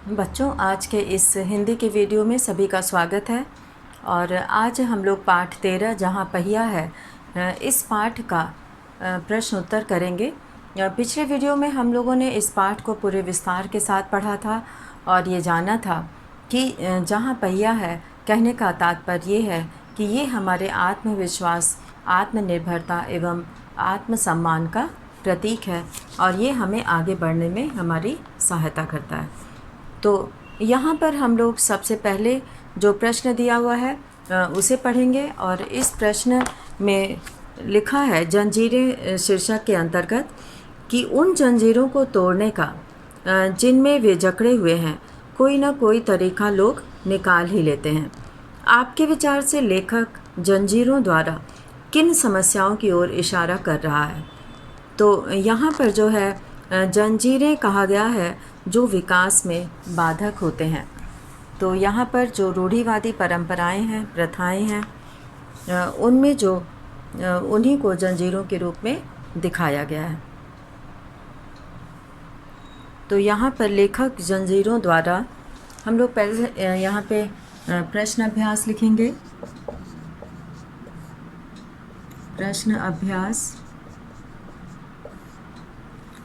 बच्चों, आज के इस हिंदी के वीडियो में सभी का स्वागत है। और आज हम लोग पाठ 13 जहाँ पहिया है इस पाठ का प्रश्न उत्तर करेंगे। पिछले वीडियो में हम लोगों ने इस पाठ को पूरे विस्तार के साथ पढ़ा था और ये जाना था कि जहाँ पहिया है कहने का तात्पर्य ये है कि ये हमारे आत्मविश्वास, आत्मनिर्भरता एवं आत्मसम्मान का प्रतीक है और ये हमें आगे बढ़ने में हमारी सहायता करता है। तो यहाँ पर हम लोग सबसे पहले जो प्रश्न दिया हुआ है उसे पढ़ेंगे। और इस प्रश्न में लिखा है जंजीरें शीर्षक के अंतर्गत कि उन जंजीरों को तोड़ने का जिनमें वे जकड़े हुए हैं कोई ना कोई तरीका लोग निकाल ही लेते हैं। आपके विचार से लेखक जंजीरों द्वारा किन समस्याओं की ओर इशारा कर रहा है? तो यहाँ पर जो है जंजीरें कहा गया है जो विकास में बाधक होते हैं। तो यहाँ पर जो रूढ़िवादी परंपराएं हैं, प्रथाएं हैं, उनमें जो उन्हीं को जंजीरों के रूप में दिखाया गया है। तो यहाँ पर लेखक जंजीरों द्वारा, हम लोग पहले यहाँ पे प्रश्न अभ्यास लिखेंगे। प्रश्न अभ्यास,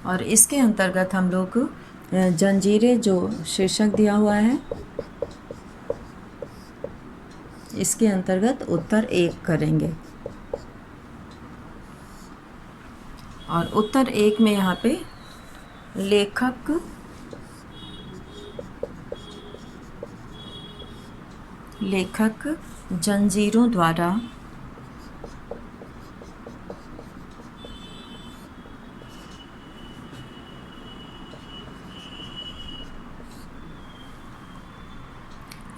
और इसके अंतर्गत हम लोग जंजीरें जो शीर्षक दिया हुआ है इसके अंतर्गत उत्तर 1 करेंगे। और उत्तर 1 में यहाँ पे लेखक जंजीरों द्वारा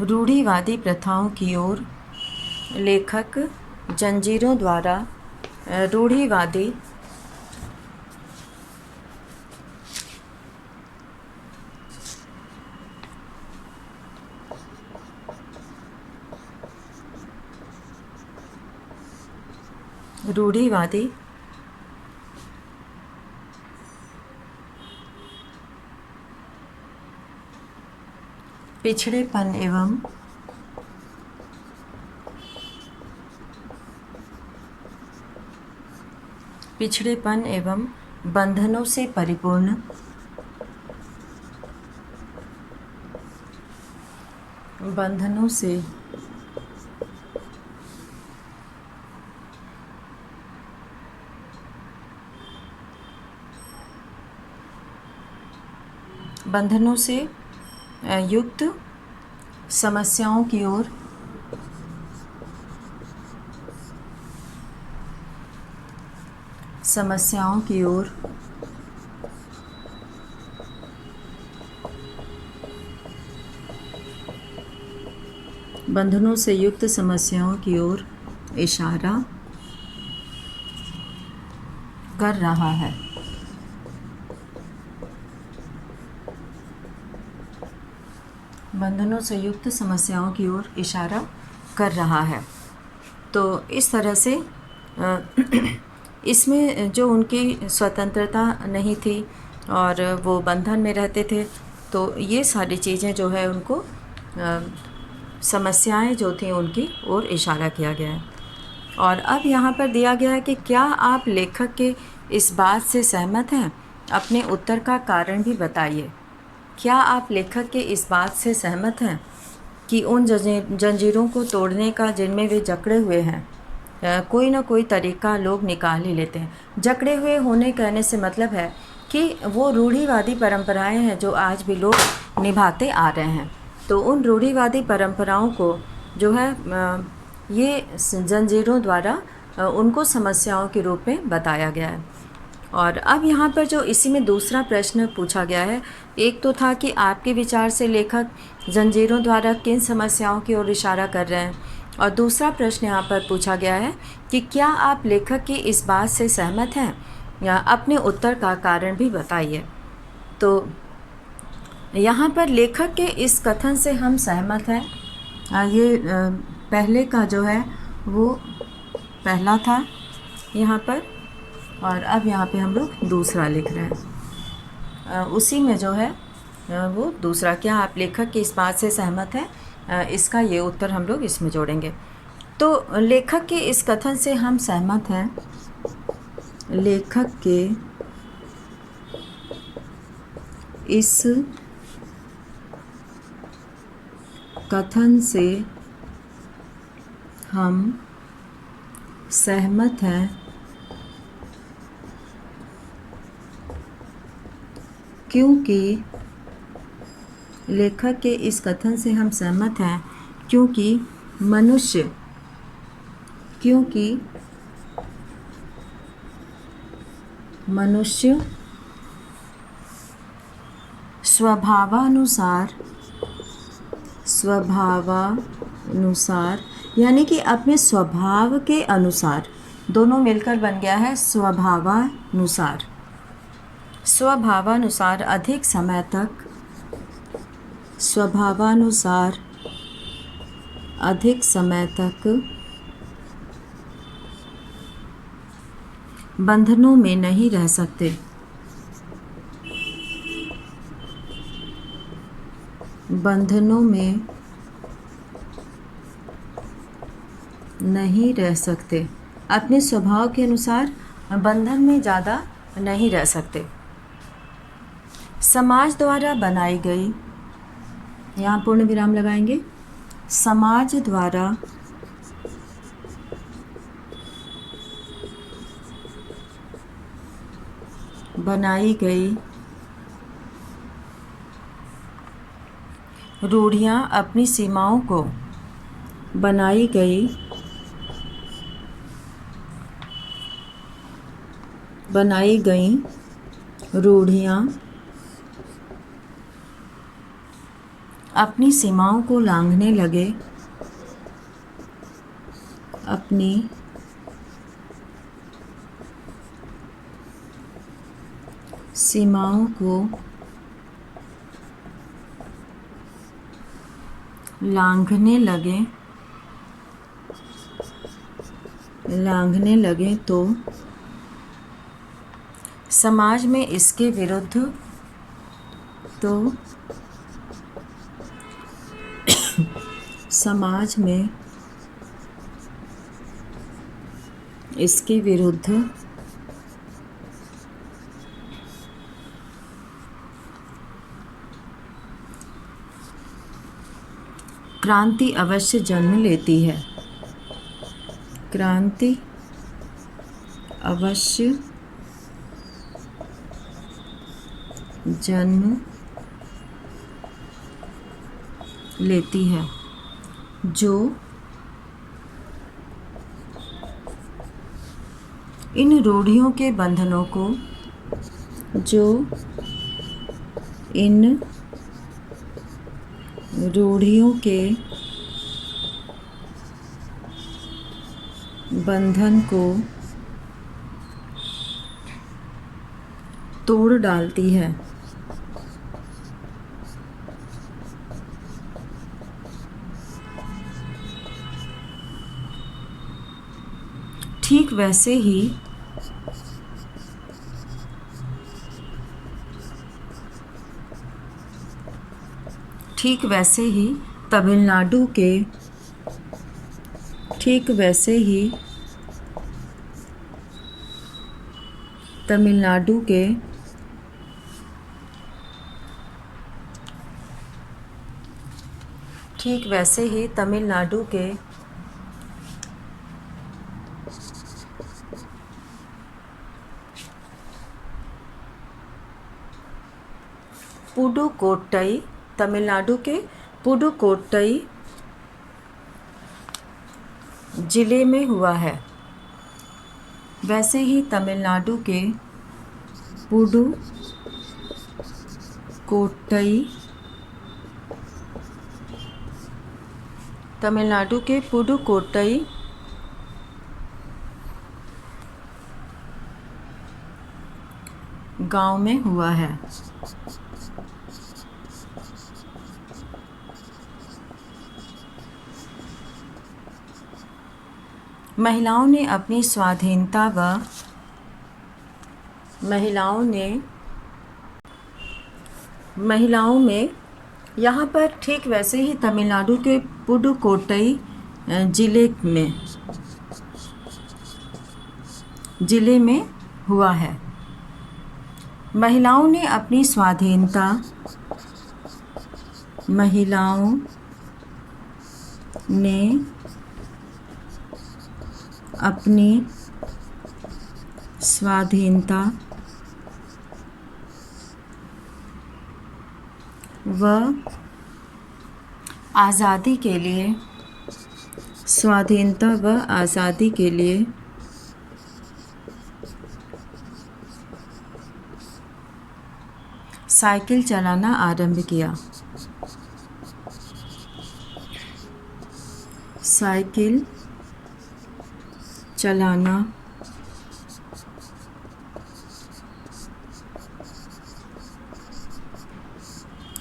रूढ़िवादी प्रथाओं की ओर, लेखक जंजीरों द्वारा रूढ़िवादी पिछड़ेपन एवं बंधनों से परिपूर्ण बंधनों से युक्त समस्याओं की ओर बंधनों से युक्त समस्याओं की ओर इशारा कर रहा है। बंधनों से युक्त समस्याओं की ओर इशारा कर रहा है। तो इस तरह से इसमें जो उनकी स्वतंत्रता नहीं थी और वो बंधन में रहते थे, तो ये सारी चीज़ें जो है उनको समस्याएं जो थी उनकी ओर इशारा किया गया है। और अब यहाँ पर दिया गया है कि क्या आप लेखक के इस बात से सहमत हैं? अपने उत्तर का कारण भी बताइए। क्या आप लेखक के इस बात से सहमत हैं कि उन जंजीरों को तोड़ने का जिनमें वे जकड़े हुए हैं कोई ना कोई तरीका लोग निकाल ही लेते हैं? जकड़े हुए होने कहने से मतलब है कि वो रूढ़िवादी परंपराएं हैं जो आज भी लोग निभाते आ रहे हैं। तो उन रूढ़िवादी परंपराओं को जो है ये जंजीरों द्वारा उनको समस्याओं के रूप में बताया गया है। और अब यहाँ पर जो इसी में दूसरा प्रश्न पूछा गया है, एक तो था कि आपके विचार से लेखक जंजीरों द्वारा किन समस्याओं की ओर इशारा कर रहे हैं, और दूसरा प्रश्न यहाँ पर पूछा गया है कि क्या आप लेखक की इस बात से सहमत हैं, या अपने उत्तर का कारण भी बताइए। तो यहाँ पर लेखक के इस कथन से हम सहमत हैं। ये पहले का जो है वो पहला था यहाँ पर, और अब यहाँ पे हम लोग दूसरा लिख रहे हैं। उसी में जो है वो दूसरा। क्या आप लेखक की इस बात से सहमत हैं? इसका ये उत्तर हम लोग इसमें जोड़ेंगे। तो लेखक के इस कथन से हम सहमत हैं। लेखक के इस कथन से हम सहमत हैं क्योंकि लेखक के इस कथन से हम सहमत हैं क्योंकि मनुष्य स्वभावानुसार यानी कि अपने स्वभाव के अनुसार, दोनों मिलकर बन गया है स्वभावानुसार अधिक समय तक बंधनों में नहीं रह सकते। बंधनों में नहीं रह सकते, अपने स्वभाव के अनुसार बंधन में ज़्यादा नहीं रह सकते। समाज द्वारा बनाई गई, यहाँ पूर्ण विराम लगाएंगे, समाज द्वारा बनाई गई रूढ़ियाँ अपनी सीमाओं को बनाई गई रूढ़ियाँ अपनी सीमाओं को लांघने लगे, अपनी सीमाओं को लांघने लगे तो समाज में इसके विरुद्ध क्रांति अवश्य जन्म लेती है। क्रांति अवश्य जन्म लेती है, जो इन रूढ़ियों के बंधनों को तोड़ डालती है। ठीक वैसे ही तमिलनाडु के तमिलनाडु के पुडुकोट्टई जिले में हुआ है। वैसे ही तमिलनाडु के पुडुकोट्टई गांव में हुआ है। महिलाओं ने अपनी स्वाधीनता महिलाओं में यहाँ पर ठीक वैसे ही तमिलनाडु के पुडुकोट्टई ज़िले में हुआ है। महिलाओं ने अपनी स्वाधीनता व आज़ादी के लिए साइकिल चलाना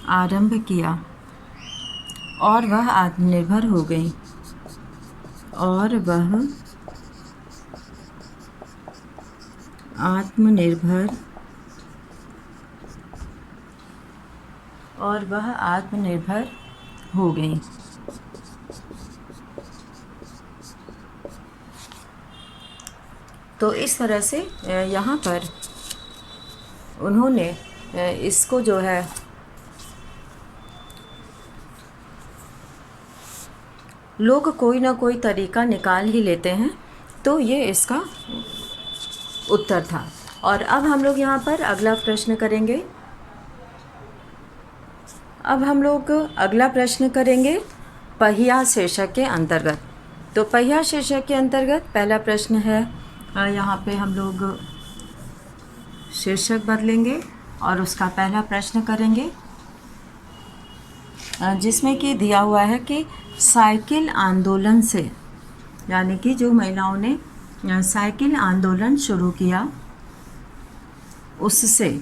आरंभ किया। और वह आत्मनिर्भर हो गई। तो इस तरह से यहाँ पर उन्होंने इसको जो है लोग कोई ना कोई तरीका निकाल ही लेते हैं, तो ये इसका उत्तर था। और अब हम लोग यहाँ पर अगला प्रश्न करेंगे। पहिया शीर्षक के अंतर्गत। तो पहिया शीर्षक के अंतर्गत पहला प्रश्न है, यहाँ पे हम लोग शीर्षक बदलेंगे और उसका पहला प्रश्न करेंगे, जिसमें कि दिया हुआ है कि साइकिल आंदोलन से, यानी कि जो महिलाओं ने साइकिल आंदोलन शुरू किया उससे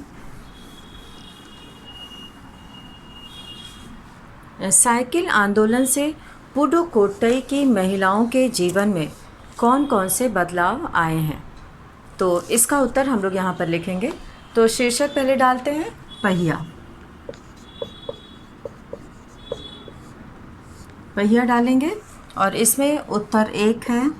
साइकिल आंदोलन से पुडुकोट्टई की महिलाओं के जीवन में कौन कौन से बदलाव आए हैं। तो इसका उत्तर हम लोग यहाँ पर लिखेंगे। तो शीर्षक पहले डालते हैं पहिया डालेंगे और इसमें उत्तर 1 है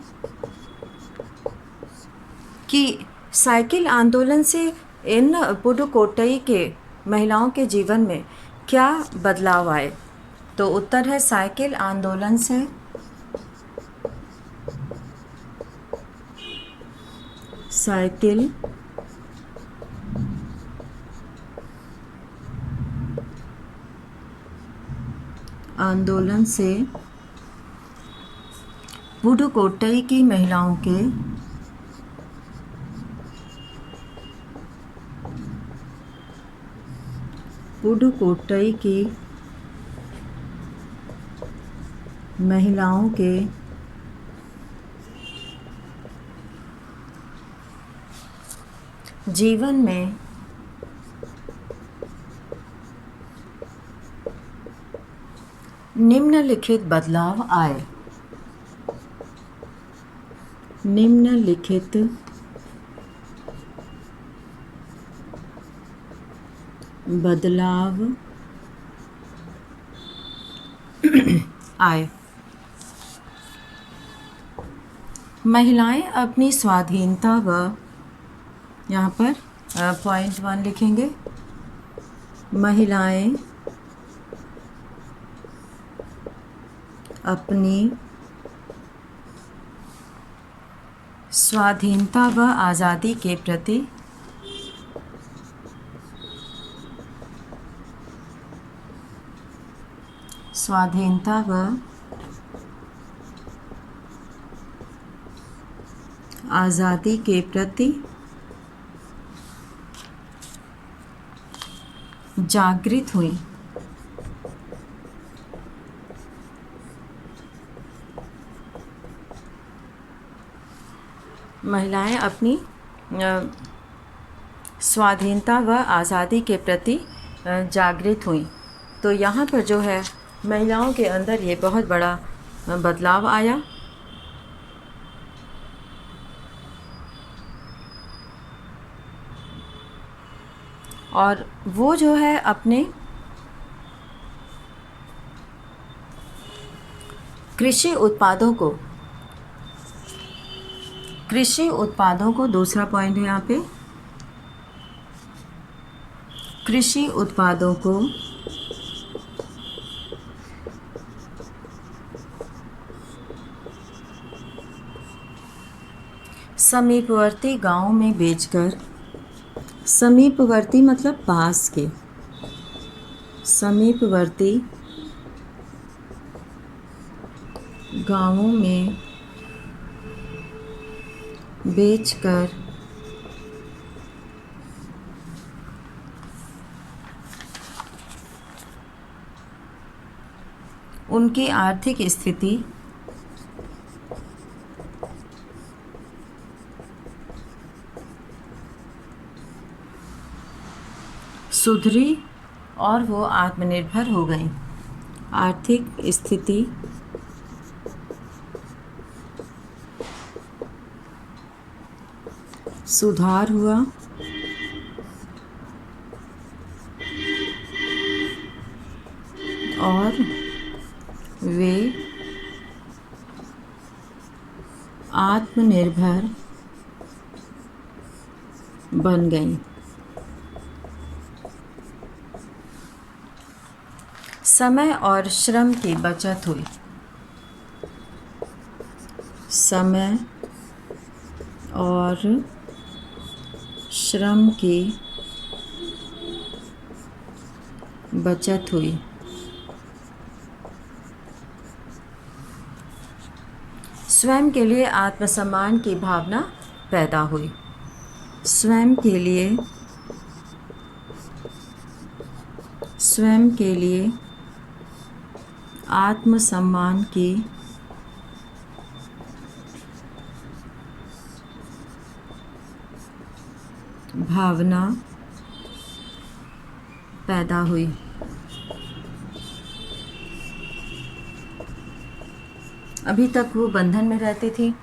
कि साइकिल आंदोलन से इन पुडुकोट्टई के महिलाओं के जीवन में क्या बदलाव आए। तो उत्तर है साइकिल आंदोलन से पुडुकोट्टई की महिलाओं के जीवन में निम्नलिखित बदलाव आए। महिलाएं अपनी स्वाधीनता व, यहाँ पर पॉइंट 1 लिखेंगे, महिलाएं अपनी स्वाधीनता व आज़ादी के प्रति जागृत हुई। महिलाएं अपनी स्वाधीनता व आज़ादी के प्रति जागृत हुई। तो यहाँ पर जो है महिलाओं के अंदर ये बहुत बड़ा बदलाव आया। और वो जो है अपने कृषि उत्पादों को दूसरा पॉइंट है यहाँ पे, कृषि उत्पादों को समीपवर्ती गांवों में बेचकर, समीपवर्ती मतलब पास के, समीपवर्ती गांवों में बेचकर उनकी आर्थिक स्थिति सुधरी और वो आत्मनिर्भर हो गई। आर्थिक स्थिति सुधार हुआ और वे आत्मनिर्भर बन गईं। समय और श्रम की बचत हुई। समय और श्रम की बचत हुई। स्वयं के लिए आत्मसम्मान की भावना पैदा हुई। स्वयं के लिए आत्मसम्मान की भावना पैदा हुई। अभी तक वो बंधन में रहती थी,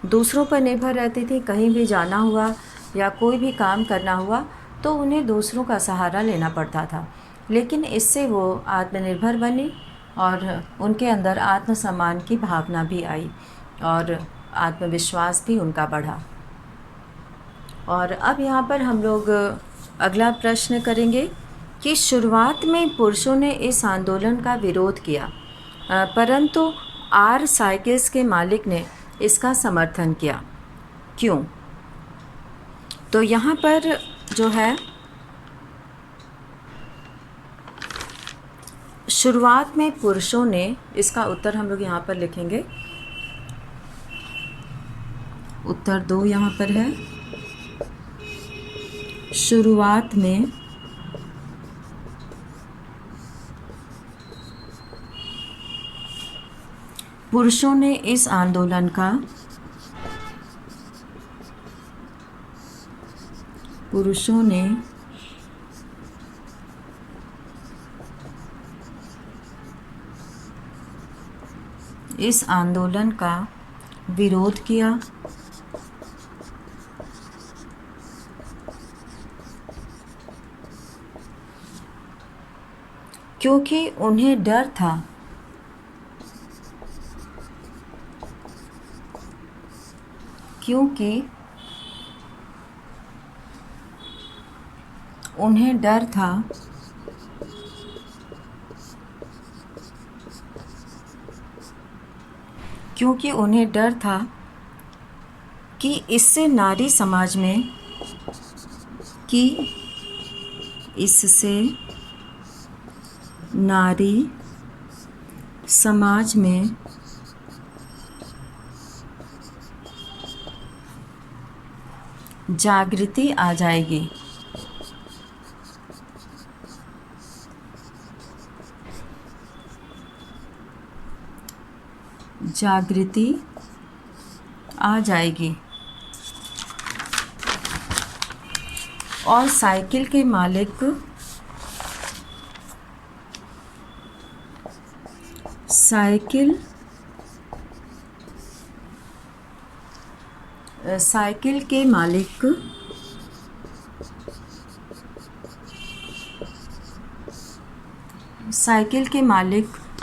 दूसरों पर निर्भर रहती थी। कहीं भी जाना हुआ या कोई भी काम करना हुआ तो उन्हें दूसरों का सहारा लेना पड़ता था, लेकिन इससे वो आत्मनिर्भर बनी और उनके अंदर आत्मसम्मान की भावना भी आई और आत्मविश्वास भी उनका बढ़ा। और अब यहाँ पर हम लोग अगला प्रश्न करेंगे कि शुरुआत में पुरुषों ने इस आंदोलन का विरोध किया, परंतु आर साइकिल्स के मालिक ने इसका समर्थन किया। क्यों? तो यहाँ पर जो है शुरुआत में पुरुषों ने, इसका उत्तर हम लोग यहाँ पर लिखेंगे। उत्तर 2 यहाँ पर है। शुरुआत में पुरुषों ने इस आंदोलन का विरोध किया क्योंकि उन्हें डर था क्योंकि उन्हें डर था कि इससे नारी समाज में जागृति आ जाएगी। और साइकिल के मालिक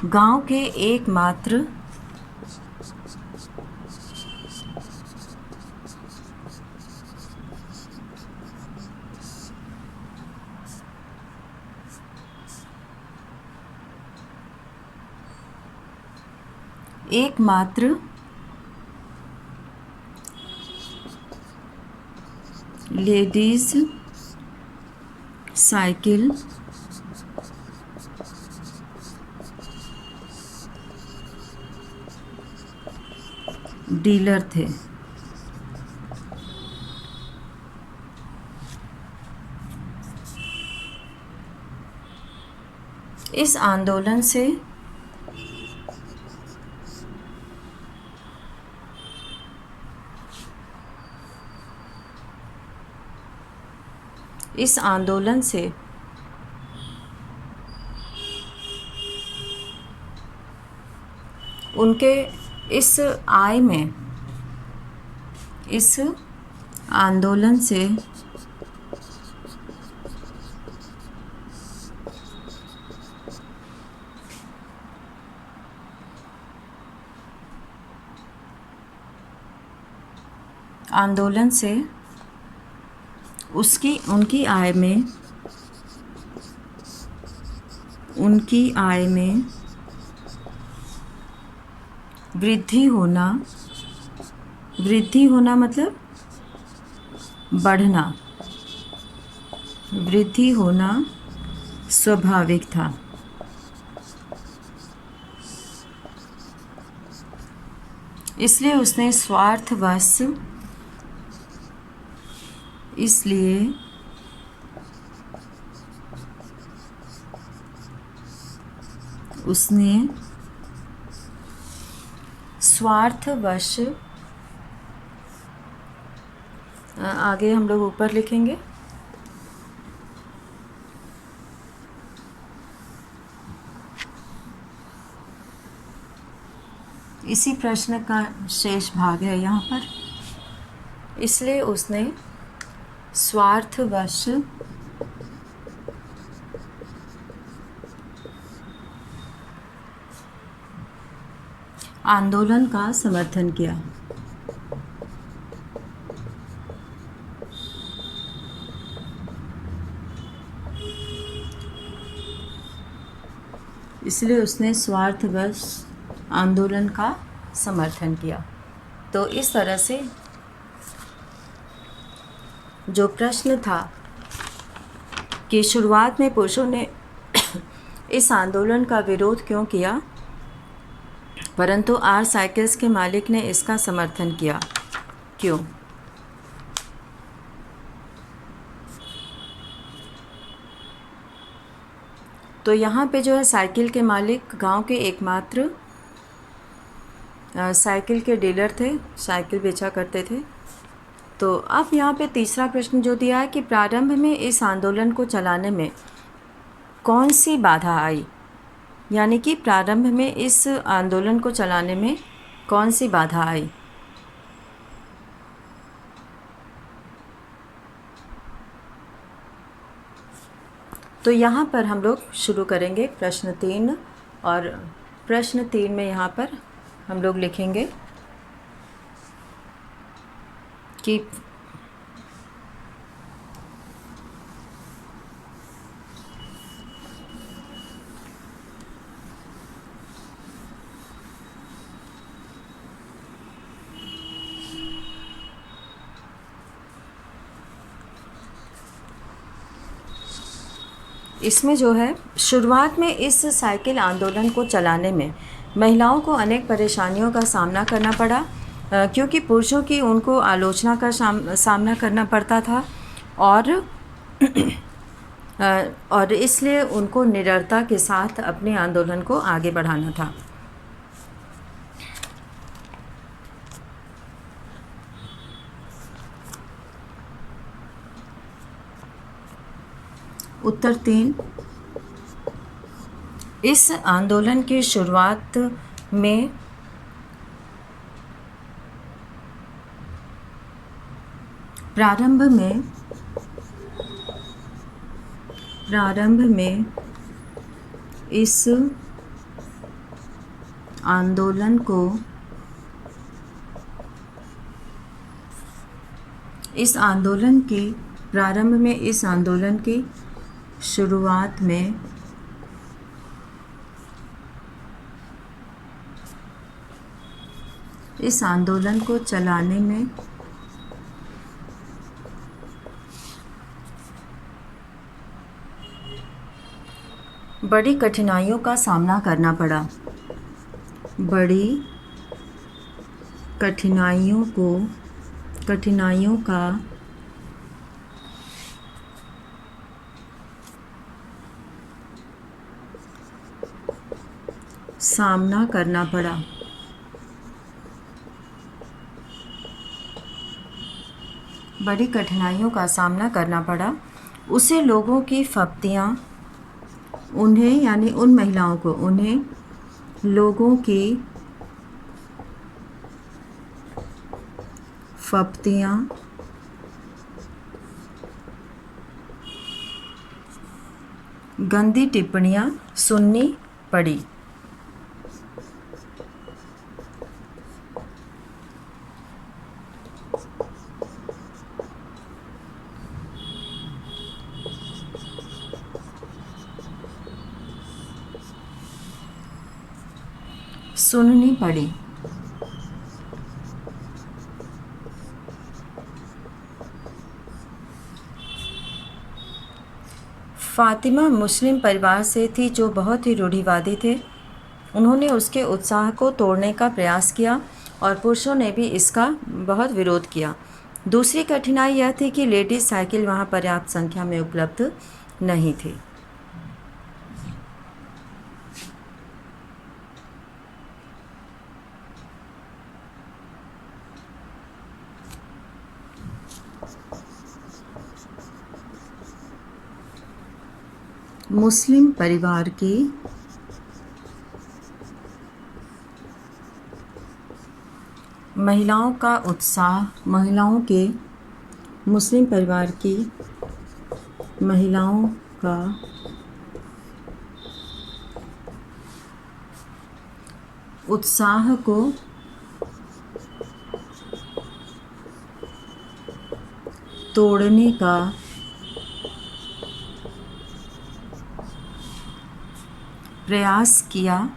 गांव के एकमात्र एकमात्र लेडीज साइकिल डीलर थे। इस आंदोलन से उनके इस आंदोलन से उनकी आय में वृद्धि होना मतलब बढ़ना, वृद्धि होना स्वाभाविक था। इसलिए उसने स्वार्थवश आगे हम लोग ऊपर लिखेंगे, इसी प्रश्न का शेष भाग है यहाँ पर। इसलिए उसने स्वार्थवश आंदोलन का समर्थन किया। इसलिए उसने स्वार्थवश आंदोलन का समर्थन किया। तो इस तरह से जो प्रश्न था कि शुरुआत में पुरुषों ने इस आंदोलन का विरोध क्यों किया, परंतु आर साइकिल्स के मालिक ने इसका समर्थन किया, क्यों? तो यहाँ पे जो है साइकिल के मालिक गांव के एकमात्र साइकिल के डीलर थे, साइकिल बेचा करते थे। तो अब यहाँ पे तीसरा प्रश्न जो दिया है कि प्रारंभ में इस आंदोलन को चलाने में कौन सी बाधा आई, यानी कि प्रारंभ में इस आंदोलन को चलाने में कौन सी बाधा आई। तो यहाँ पर हम लोग शुरू करेंगे प्रश्न 3, और प्रश्न 3 में यहाँ पर हम लोग लिखेंगे कि इसमें जो है शुरुआत में इस साइकिल आंदोलन को चलाने में महिलाओं को अनेक परेशानियों का सामना करना पड़ा, क्योंकि पुरुषों की उनको आलोचना का सामना करना पड़ता था और इसलिए उनको निडरता के साथ अपने आंदोलन को आगे बढ़ाना था। उत्तर 3, इस आंदोलन की शुरुआत में प्रारंभ में इस आंदोलन की शुरुआत में इस आंदोलन को चलाने में बड़ी कठिनाइयों का सामना करना पड़ा। बड़ी कठिनाइयों का सामना करना पड़ा। बड़ी कठिनाइयों का सामना करना पड़ा। उसे लोगों की फप्तियाँ, उन्हें यानी उन महिलाओं को, उन्हें लोगों की फप्तियाँ गंदी टिप्पणियाँ सुननी पड़ी। सुननी पड़ी। फातिमा मुस्लिम परिवार से थी जो बहुत ही रूढ़िवादी थे। उन्होंने उसके उत्साह को तोड़ने का प्रयास किया और पुरुषों ने भी इसका बहुत विरोध किया। दूसरी कठिनाई यह थी कि लेडीज साइकिल वहाँ पर्याप्त संख्या में उपलब्ध नहीं थी। मुस्लिम परिवार की महिलाओं का उत्साह, मुस्लिम परिवार की महिलाओं का उत्साह को तोड़ने का प्रयास किया।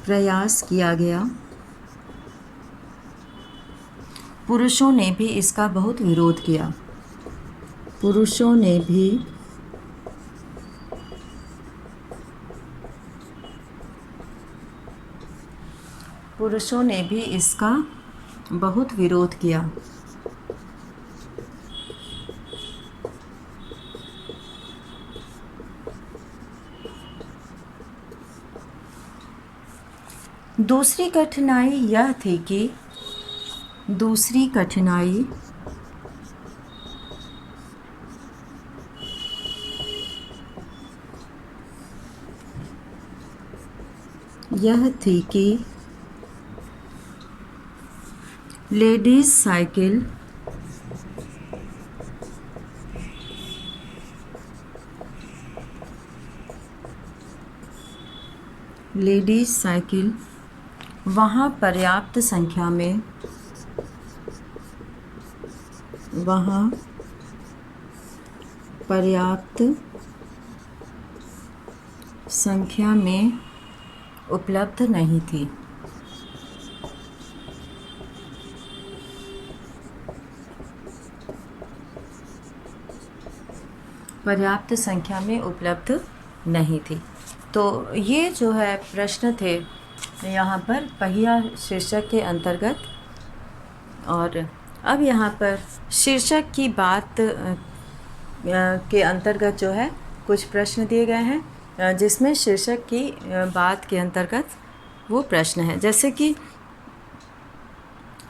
गया। पुरुषों ने भी इसका बहुत विरोध किया। पुरुषों ने भी इसका बहुत विरोध किया। दूसरी कठिनाई यह थी कि लेडीज साइकिल वहाँ पर्याप्त संख्या में उपलब्ध नहीं थी। पर्याप्त संख्या में उपलब्ध नहीं थी। तो ये जो है प्रश्न थे यहाँ पर पहिया शीर्षक के अंतर्गत। और अब यहाँ पर शीर्षक की बात के अंतर्गत जो है कुछ प्रश्न दिए गए हैं, जिसमें शीर्षक की बात के अंतर्गत वो प्रश्न है, जैसे कि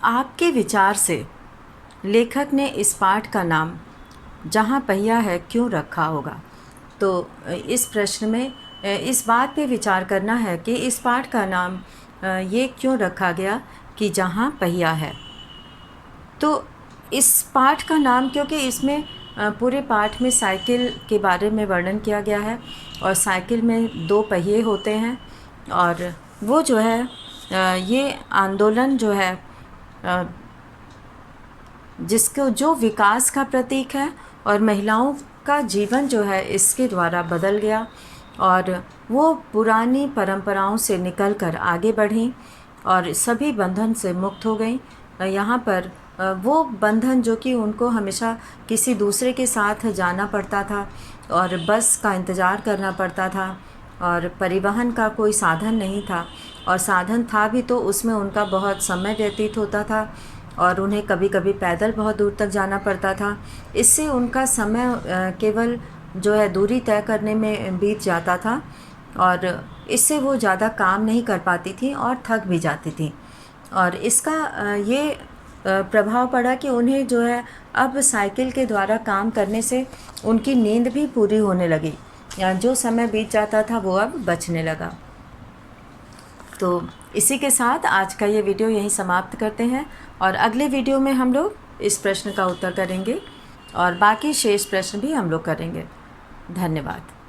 आपके विचार से लेखक ने इस पाठ का नाम जहाँ पहिया है क्यों रखा होगा। तो इस प्रश्न में इस बात पे विचार करना है कि इस पाठ का नाम ये क्यों रखा गया कि जहाँ पहिया है। तो इस पाठ का नाम, क्योंकि इसमें पूरे पाठ में साइकिल के बारे में वर्णन किया गया है और साइकिल में 2 पहिए होते हैं और वो जो है ये आंदोलन जो है जिसको जो विकास का प्रतीक है और महिलाओं का जीवन जो है इसके द्वारा बदल गया। और वो पुरानी परंपराओं से निकलकर आगे बढ़ीं और सभी बंधन से मुक्त हो गईं। यहाँ पर वो बंधन जो कि उनको हमेशा किसी दूसरे के साथ जाना पड़ता था और बस का इंतज़ार करना पड़ता था और परिवहन का कोई साधन नहीं था, और साधन था भी तो उसमें उनका बहुत समय व्यतीत होता था और उन्हें कभी कभी पैदल बहुत दूर तक जाना पड़ता था। इससे उनका समय केवल जो है दूरी तय करने में बीत जाता था और इससे वो ज़्यादा काम नहीं कर पाती थी और थक भी जाती थी। और इसका ये प्रभाव पड़ा कि उन्हें जो है अब साइकिल के द्वारा काम करने से उनकी नींद भी पूरी होने लगी, या जो समय बीत जाता था वो अब बचने लगा। तो इसी के साथ आज का ये वीडियो यहीं समाप्त करते हैं और अगले वीडियो में हम लोग इस प्रश्न का उत्तर करेंगे और बाकी शेष प्रश्न भी हम लोग करेंगे। धन्यवाद।